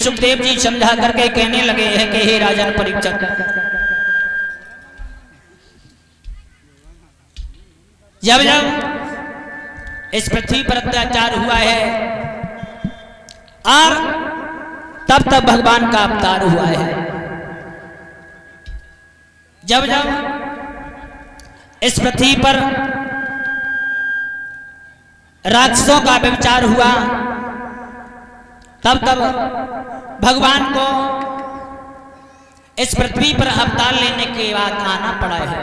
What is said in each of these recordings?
सुखदेव जी समझा करके कहने लगे हैं कि हे राजन परीक्षित, जब जब इस पृथ्वी पर अत्याचार हुआ है और तब तब भगवान का अवतार हुआ है। जब जब इस पृथ्वी पर राक्षसों का व्यभिचार हुआ तब तब भगवान को इस पृथ्वी पर अवतार लेने के बाद आना पड़ा है।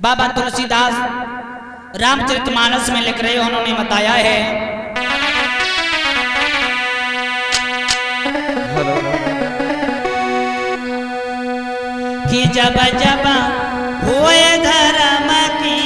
बाबा तुलसीदास रामचरितमानस में लिख रहे, उन्होंने बताया है कि जब जब हुए धर्म की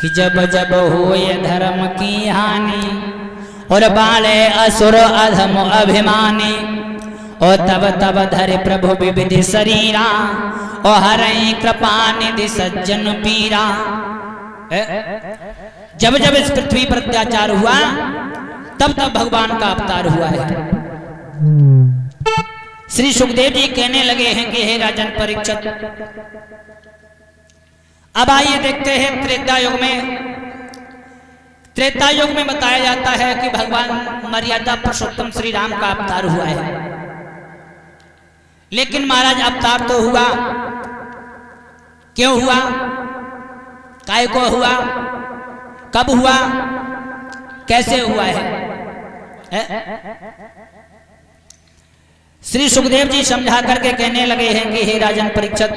कि जब जब होए धर्म की हानि और बाले असुर अधम अभिमानी और तब तब धरे प्रभु विविध शरीरा और हरई कृपा निधि सज्जन पीरा। जब जब इस पृथ्वी पर अत्याचार हुआ तब तब भगवान का अवतार हुआ है। श्री सुखदेव जी कहने लगे हैं कि हे राजन परीक्षित, अब आइए देखते हैं त्रेता युग में बताया जाता है कि भगवान मर्यादा पुरुषोत्तम श्री राम का अवतार हुआ है। लेकिन महाराज अवतार तो हुआ, क्यों हुआ, काय को हुआ, कब हुआ, कैसे हुआ है? श्री सुखदेव जी समझा करके कहने लगे हैं कि हे राजन परीक्षित,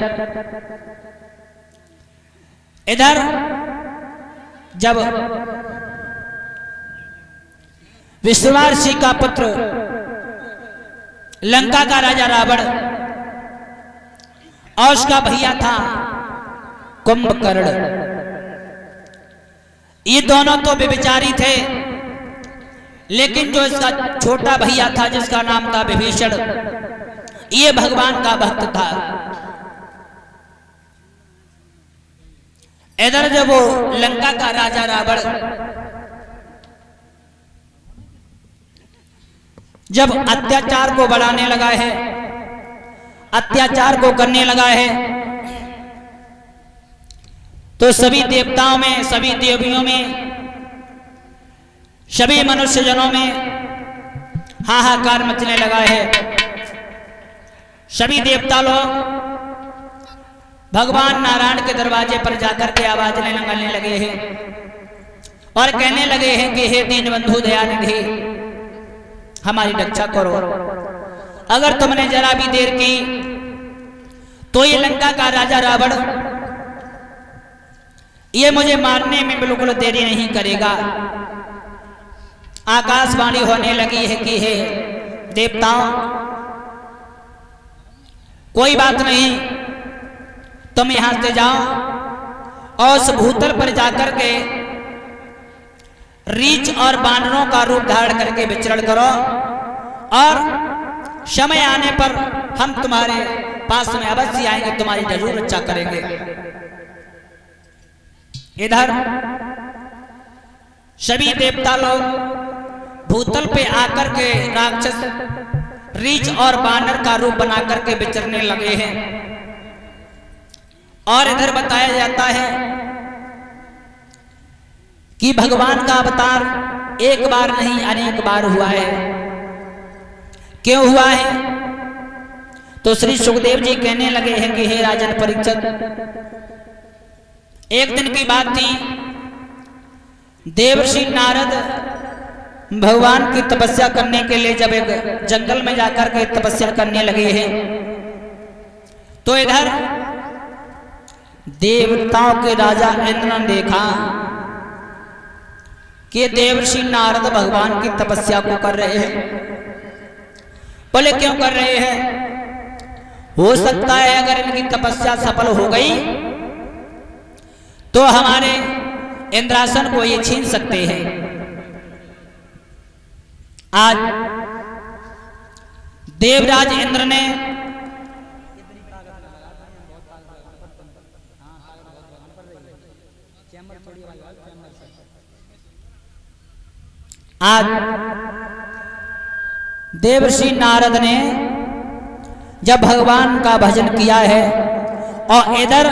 इधर जब विश्वामित्र का पुत्र लंका का राजा रावण और उसका भैया था कुंभकर्ण, ये दोनों तो व्यभिचारी थे, लेकिन जो इसका छोटा भैया था जिसका नाम था विभीषण, ये भगवान का भक्त था। इधर जब वो लंका का राजा रावण जब अत्याचार को बढ़ाने लगा है, अत्याचार को करने लगा है, तो सभी देवताओं में, सभी देवियों में, सभी मनुष्य जनों में हाहाकार मचने लगा है। सभी देवता लोग भगवान नारायण के दरवाजे पर जाकर के आवाज लगाने लगे हैं और कहने लगे हैं कि हे दीनबंधु दयानिधि, हमारी रक्षा करो। अगर तुमने जरा भी देर की तो ये लंका का राजा रावण ये मुझे मारने में बिल्कुल देरी नहीं करेगा। आकाशवाणी होने लगी है कि हे देवताओं, कोई बात नहीं, तुम यहां से जाओ और उस भूतल पर जाकर के रीछ और बानरों का रूप धारण करके विचरण करो और समय आने पर हम तुम्हारे पास में अवश्य आएंगे, तुम्हारी जरूर रक्षा करेंगे। इधर सभी देवता लोग भूतल पे आकर के राक्षस रीछ और बानर का रूप बना करके विचरने लगे हैं। और इधर बताया जाता है कि भगवान का अवतार एक बार नहीं अनेक बार हुआ है। क्यों हुआ है? तो श्री सुखदेव जी कहने लगे हैं कि हे राजन परीक्षित, एक दिन की बात थी, देवर्षि नारद भगवान की तपस्या करने के लिए जब एक जंगल में जाकर के तपस्या करने लगे हैं, तो इधर देवताओं के राजा इंद्र ने देखा कि देवर्षि नारद भगवान की तपस्या को कर रहे हैं। बोले क्यों कर रहे हैं? हो सकता है अगर इनकी तपस्या सफल हो गई तो हमारे इंद्रासन को ये छीन सकते हैं। आज देवराज इंद्र ने आज देवर्षि नारद ने जब भगवान का भजन किया है और इधर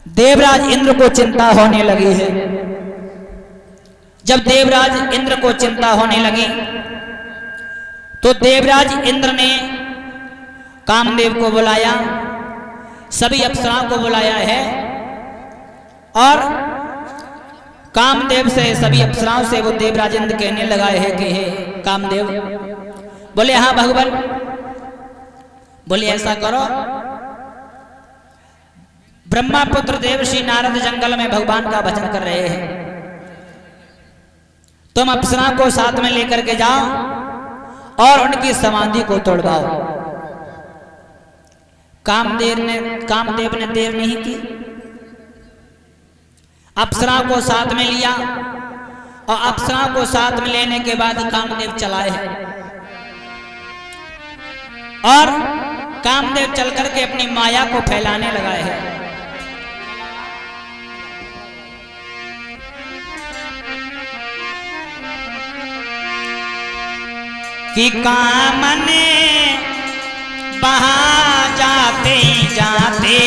देवराज इंद्र को चिंता होने लगी है। जब देवराज इंद्र को चिंता होने लगी तो देवराज इंद्र ने कामदेव को बुलाया, सभी अप्सराओं को बुलाया है और कामदेव से सभी अप्सराओं से वो देवराज इंद्र कहने लगा है कि हे कामदेव, बोले हाँ भगवान, बोले ऐसा करो, ब्रह्मापुत्र देवर्षि नारद जंगल में भगवान का भजन कर रहे हैं, तुम अप्सरा को साथ में लेकर के जाओ और उनकी समाधि को तोड़वाओ। कामदेव ने देर नहीं की, अप्सरा को साथ में लिया और अप्सरा को साथ में लेने के बाद कामदेव चलाए हैं और कामदेव चल करके अपनी माया को फैलाने लगा है। कि कामने बहा जाते जाते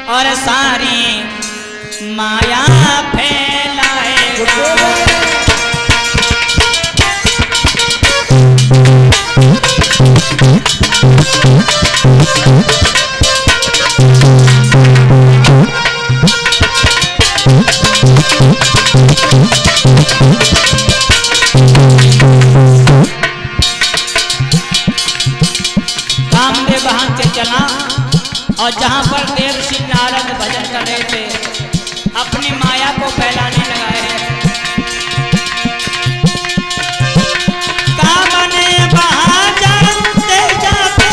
और सारी माया फैलाएगा। कामदेव वहां से चला और जहां पर देवर्षि नारद भजन कर रहे थे अपनी माया को फैलाने लगा है। कामने वहां जाते जाते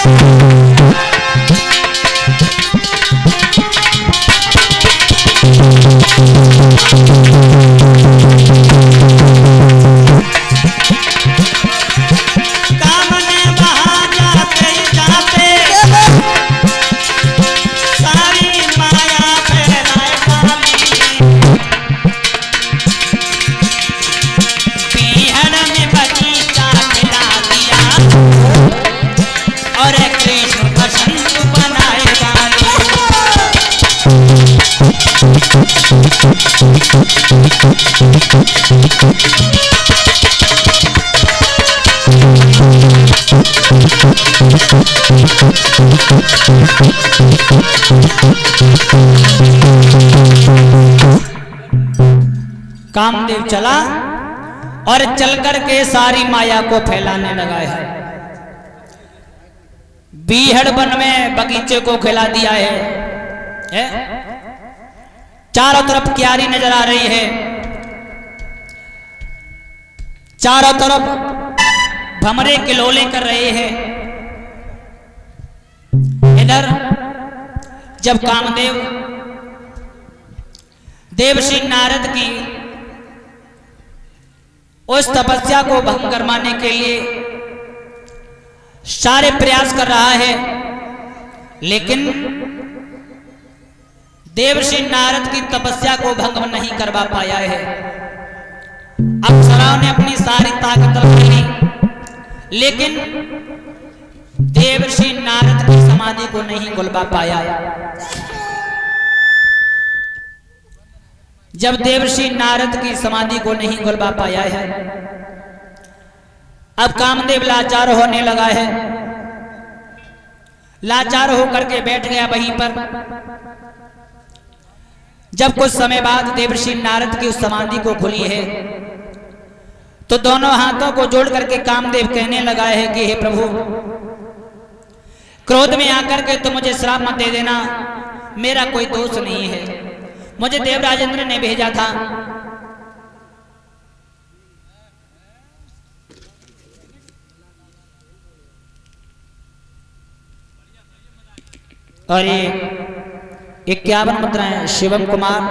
कामदेव चला और चलकर के सारी माया को फैलाने लगा है। बीहड़ वन में बगीचे को खिला दिया है? चारों तरफ क्यारी नजर आ रही है, चारों तरफ भमरे किलोले कर रहे हैं। इधर जब कामदेव देवर्षि नारद की उस तपस्या को भंग करवाने के लिए सारे प्रयास कर रहा है, लेकिन देवर्षि नारद की तपस्या को भंग नहीं करवा पाया है। अप्सराओं ने अपनी सारी ताकत लगाई, लेकिन देवर्षि नारद की समाधि को नहीं खुलवा पाया। जब देवर्षि नारद की समाधि को नहीं खुलवा पाया है, अब कामदेव लाचार होने लगा है। लाचार होकर के बैठ गया वहीं पर। जब कुछ समय बाद देवर्षि नारद की उस समाधि को खुली है, तो दोनों हाथों को जोड़ करके कामदेव कहने लगा है कि हे प्रभु, क्रोध में आकर के तो मुझे श्राप मत दे देना, मेरा कोई दोष नहीं है, मुझे देवराजेंद्र ने भेजा था। और ये 51 मुद्राएं शिवम कुमार